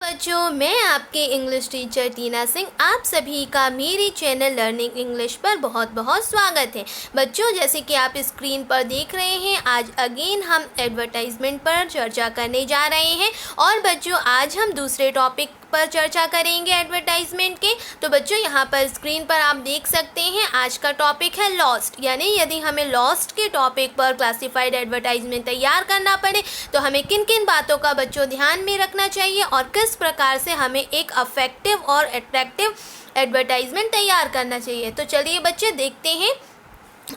बच्चों, मैं आपके इंग्लिश टीचर टीना सिंह आप सभी का मेरे चैनल लर्निंग इंग्लिश पर बहुत बहुत स्वागत है। बच्चों, जैसे कि आप स्क्रीन पर देख रहे हैं, आज अगेन हम एडवर्टाइजमेंट पर चर्चा करने जा रहे हैं। और बच्चों, आज हम दूसरे टॉपिक पर चर्चा करेंगे एडवर्टाइजमेंट के। तो बच्चों, यहाँ पर स्क्रीन पर आप देख सकते हैं आज का टॉपिक है लॉस्ट। यानी यदि हमें लॉस्ट के टॉपिक पर क्लासिफाइड एडवर्टाइजमेंट तैयार करना पड़े तो हमें किन किन बातों का बच्चों ध्यान में रखना चाहिए और किस प्रकार से हमें एक अफेक्टिव और अट्रैक्टिव एडवर्टाइजमेंट तैयार करना चाहिए। तो चलिए बच्चे देखते हैं।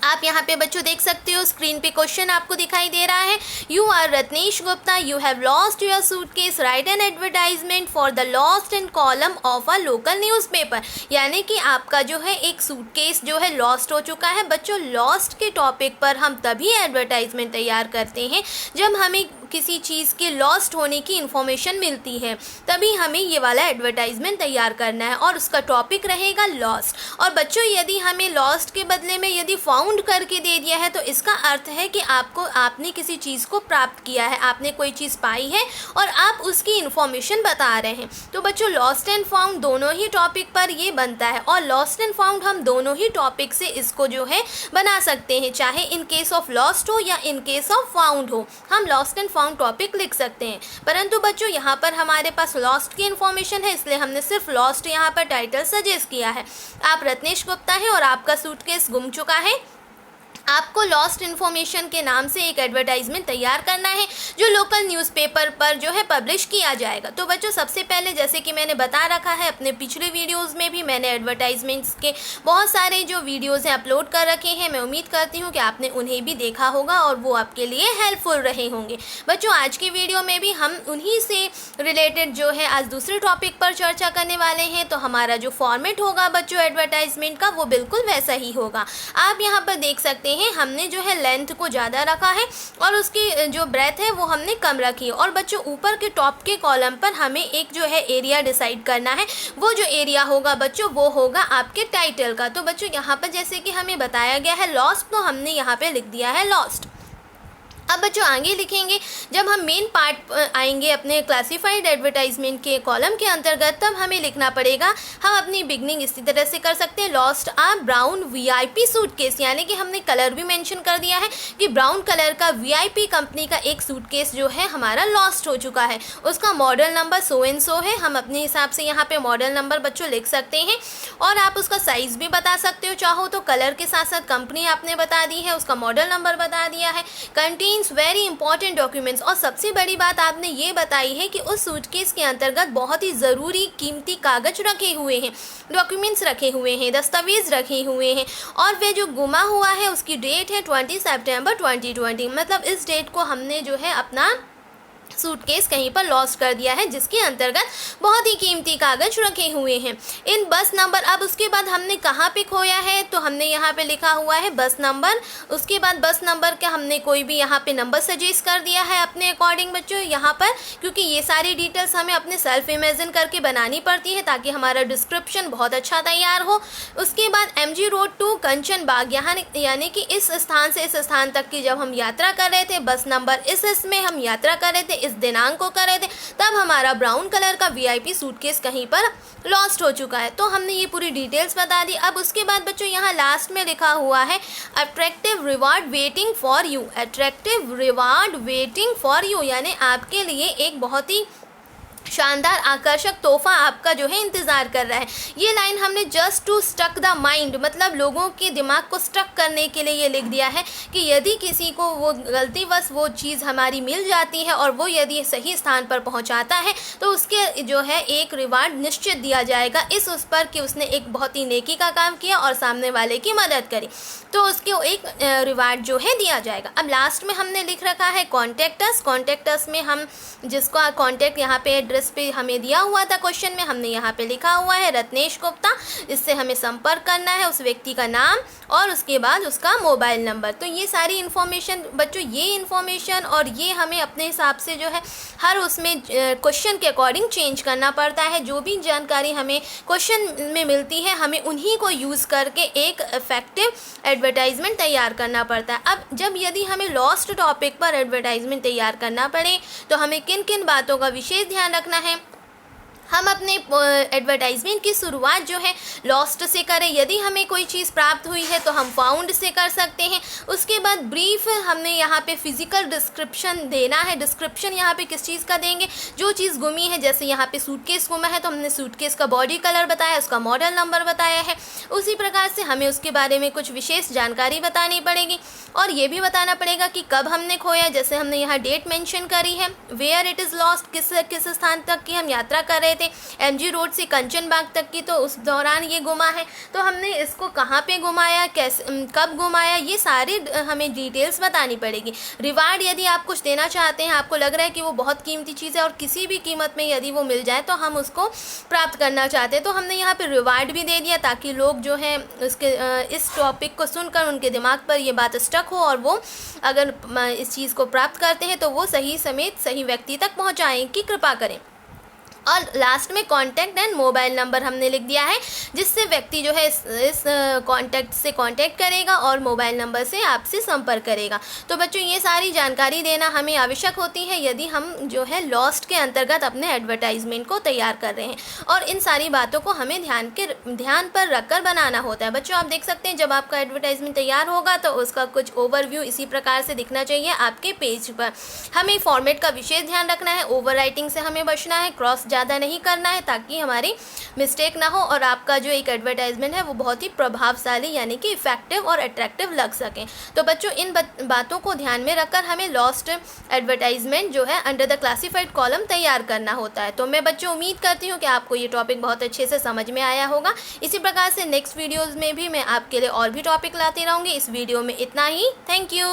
आप यहाँ पे बच्चों देख सकते हो, स्क्रीन पे क्वेश्चन आपको दिखाई दे रहा है। You are Ratnesh Gupta, you have lost your suitcase, right an advertisement for the lost in column of a local newspaper. यानी कि आपका जो है एक सूटकेस जो है लॉस्ट हो चुका है। बच्चों, लॉस्ट के टॉपिक पर हम तभी एडवर्टाइजमेंट तैयार करते हैं जब हमें किसी चीज़ के लॉस्ट होने की इन्फॉर्मेशन मिलती है, तभी हमें ये वाला एडवर्टाइजमेंट तैयार करना है और उसका टॉपिक रहेगा लॉस्ट। और बच्चों, यदि हमें लॉस्ट के बदले में यदि फाउंड करके दे दिया है तो इसका अर्थ है कि आपने किसी चीज़ को प्राप्त किया है, आपने कोई चीज़ पाई है और आप उसकी इन्फॉर्मेशन बता रहे हैं। तो बच्चों, लॉस्ट एंड फाउंड दोनों ही टॉपिक पर ये बनता है और लॉस्ट एंड फाउंड हम दोनों ही टॉपिक से इसको जो है बना सकते हैं, चाहे इन केस ऑफ लॉस्ट हो या इन केस ऑफ फाउंड हो, हम लॉस्ट एंड टॉपिक लिख सकते हैं। परंतु बच्चों, यहाँ पर हमारे पास लॉस्ट की इन्फॉर्मेशन है, इसलिए हमने सिर्फ लॉस्ट यहाँ पर टाइटल सजेस्ट किया है। आप रत्नेश गुप्ता हैं और आपका सूटकेस गुम चुका है। आपको लॉस्ट इन्फॉर्मेशन के नाम से एक एडवर्टाइजमेंट तैयार करना है जो लोकल न्यूज़पेपर पर जो है पब्लिश किया जाएगा। तो बच्चों, सबसे पहले जैसे कि मैंने बता रखा है, अपने पिछले वीडियोस में भी मैंने एडवर्टाइजमेंट्स के बहुत सारे जो वीडियोस हैं अपलोड कर रखे हैं। मैं उम्मीद करती हूँ कि आपने उन्हें भी देखा होगा और वो आपके लिए हेल्पफुल रहे होंगे। बच्चों, आज की वीडियो में भी हम उन्हीं से रिलेटेड जो है आज दूसरे टॉपिक पर चर्चा करने वाले हैं। तो हमारा जो फॉर्मेट होगा बच्चों एडवर्टाइजमेंट का, वो बिल्कुल वैसा ही होगा। आप यहाँ पर देख सकते हैं, हमने जो है लेंथ को ज़्यादा रखा है और उसकी जो ब्रेथ है वो हमने कम रखी है। और बच्चों, ऊपर के टॉप के कॉलम पर हमें एक जो है एरिया डिसाइड करना है। वो जो एरिया होगा बच्चों वो होगा आपके टाइटल का। तो बच्चों, यहाँ पर जैसे कि हमें बताया गया है लॉस्ट, तो हमने यहाँ पे लिख दिया है लॉस्ट। अब बच्चों आगे लिखेंगे, जब हम मेन पार्ट आएंगे अपने क्लासिफाइड एडवर्टाइजमेंट के कॉलम के अंतर्गत, तब हमें लिखना पड़ेगा, हम अपनी बिगनिंग इसी तरह से कर सकते हैं, लॉस्ट आ ब्राउन वीआईपी सूटकेस। यानी कि हमने कलर भी मेंशन कर दिया है कि ब्राउन कलर का वीआईपी कंपनी का एक सूटकेस जो है हमारा लॉस्ट हो चुका है। उसका model number so and so है। हम अपने हिसाब से यहाँ पे मॉडल नंबर बच्चों लिख सकते हैं और आप उसका साइज़ भी बता सकते हो, चाहो तो कलर के साथ साथ कंपनी आपने बता दी है, उसका मॉडल नंबर बता दिया है। कंटेन्स वेरी इंपॉर्टेंट डॉक्यूमेंट्स, और सबसे बड़ी बात आपने ये बताई है कि उस सूटकेस के अंतर्गत बहुत ही ज़रूरी कीमती कागज रखे हुए हैं, डॉक्यूमेंट्स रखे हुए हैं, दस्तावेज रखे हुए हैं। और वे जो गुमा हुआ है उसकी डेट है 20 सितंबर 2020। मतलब इस डेट को हमने जो है अपना सूटकेस कहीं पर लॉस्ट कर दिया है, जिसके अंतर्गत बहुत ही कीमती कागज रखे हुए हैं। इन बस नंबर, अब उसके बाद हमने कहाँ पे खोया है, तो हमने यहाँ पे लिखा हुआ है बस नंबर। उसके बाद बस नंबर का हमने कोई भी यहाँ पे नंबर सजेस्ट कर दिया है अपने अकॉर्डिंग बच्चों यहाँ पर, क्योंकि ये सारी डिटेल्स हमें अपने सेल्फ इमेजिन करके बनानी पड़ती है ताकि हमारा डिस्क्रिप्शन बहुत अच्छा तैयार हो। उसके बाद MG रोड टू कंचन बाग, यहाँ यानी कि इस स्थान से इस स्थान तक की जब हम यात्रा कर रहे थे, बस नंबर इसमें हम यात्रा कर रहे थे, इस दिनांक को कर रहे थे, तब हमारा ब्राउन कलर का वीआईपी सूटकेस कहीं पर लॉस्ट हो चुका है। तो हमने ये पूरी डिटेल्स बता दी। अब उसके बाद बच्चों यहाँ लास्ट में लिखा हुआ है attractive reward waiting for you. Attractive reward waiting for you यानी आपके लिए एक बहुत ही शानदार आकर्षक तोहफा आपका जो है इंतज़ार कर रहा है। ये लाइन हमने just to stuck the mind, मतलब लोगों के दिमाग को स्टक करने के लिए ये लिख दिया है कि यदि किसी को वो गलतीवश वो चीज़ हमारी मिल जाती है और वो यदि सही स्थान पर पहुंचाता है तो उसके जो है एक रिवार्ड निश्चित दिया जाएगा इस उस पर कि उसने एक बहुत ही नेकी का काम किया और सामने वाले की मदद करी, तो उसके एक रिवार्ड जो है दिया जाएगा। अब लास्ट में हमने लिख रखा है कॉन्टैक्ट अस। कॉन्टैक्ट अस में हम जिसका कॉन्टैक्ट यहाँ पे एड्रेस पे हमें दिया हुआ था क्वेश्चन में, हमने यहाँ पे लिखा हुआ है रत्नेश गुप्ता। इससे हमें संपर्क करना है, उस व्यक्ति का नाम और उसके बाद उसका मोबाइल नंबर। तो ये सारी इन्फॉर्मेशन बच्चों, ये इन्फॉर्मेशन और ये हमें अपने हिसाब से जो है हर उसमें क्वेश्चन के अकॉर्डिंग चेंज करना पड़ता है। जो भी जानकारी हमें क्वेश्चन में मिलती है हमें उन्हीं को यूज़ करके एक इफेक्टिव एडवर्टाइजमेंट तैयार करना पड़ता है। अब जब यदि हमें लॉस्ट टॉपिक पर एडवर्टाइजमेंट तैयार करना पड़े तो हमें किन किन बातों का विशेष ध्यान रखना है, हम अपने एडवर्टाइजमेंट की शुरुआत जो है लॉस्ट से करें। यदि हमें कोई चीज़ प्राप्त हुई है तो हम फाउंड से कर सकते हैं। उसके बाद ब्रीफ हमने यहाँ पे फिजिकल डिस्क्रिप्शन देना है। डिस्क्रिप्शन यहाँ पे किस चीज़ का देंगे, जो चीज़ गुमी है। जैसे यहाँ पे सूटकेस गुमा है तो हमने सूटकेस का बॉडी कलर बताया, उसका मॉडल नंबर बताया है। उसी प्रकार से हमें उसके बारे में कुछ विशेष जानकारी बतानी पड़ेगी और ये भी बताना पड़ेगा कि कब हमने खोया। जैसे हमने यहाँ डेट मेंशन करी है, वेयर इट इज़ लॉस्ट, किस स्थान तक की हम यात्रा कर रहे थे, एमजी रोड से कंचन बाग तक की, तो उस दौरान ये गुमा है। तो हमने इसको कहाँ पे गुमाया, कैसे, कब गुमाया, ये सारी हमें डिटेल्स बतानी पड़ेगी। रिवार्ड, यदि आप कुछ देना चाहते हैं, आपको लग रहा है कि वो बहुत कीमती चीज़ है और किसी भी कीमत में यदि वो मिल जाए तो हम उसको प्राप्त करना चाहते हैं, तो हमने यहाँ पे रिवार्ड भी दे दिया ताकि लोग जो है उसके इस टॉपिक को सुनकर उनके दिमाग पर ये बात स्टक हो और वो अगर इस चीज़ को प्राप्त करते हैं तो वो सही समेत सही व्यक्ति तक पहुँचाएँ की कृपा करें। और लास्ट में कॉन्टैक्ट एंड मोबाइल नंबर हमने लिख दिया है, जिससे व्यक्ति जो है इस कॉन्टैक्ट से कॉन्टैक्ट करेगा और मोबाइल नंबर से आपसे संपर्क करेगा। तो बच्चों, ये सारी जानकारी देना हमें आवश्यक होती है यदि हम जो है लॉस्ट के अंतर्गत अपने एडवर्टाइजमेंट को तैयार कर रहे हैं, और इन सारी बातों को हमें ध्यान पर रखकर बनाना होता है। बच्चों, आप देख सकते हैं जब आपका एडवर्टाइजमेंट तैयार होगा तो उसका कुछ ओवरव्यू इसी प्रकार से दिखना चाहिए आपके पेज पर। हमें फॉर्मेट का विशेष ध्यान रखना है, ओवर राइटिंग से हमें बचना है, क्रॉस ज़्यादा नहीं करना है ताकि हमारी मिस्टेक ना हो और आपका जो एक एडवर्टाइजमेंट है वो बहुत ही प्रभावशाली यानी कि इफेक्टिव और अट्रैक्टिव लग सके। तो बच्चों, इन बातों को ध्यान में रखकर हमें लॉस्ट एडवर्टाइजमेंट जो है अंडर द क्लासिफाइड कॉलम तैयार करना होता है। तो मैं बच्चों उम्मीद करती हूँ कि आपको ये टॉपिक बहुत अच्छे से समझ में आया होगा। इसी प्रकार से नेक्स्ट वीडियोज़ में भी मैं आपके लिए और भी टॉपिक लाती रहूँगी। इस वीडियो में इतना ही। Thank you.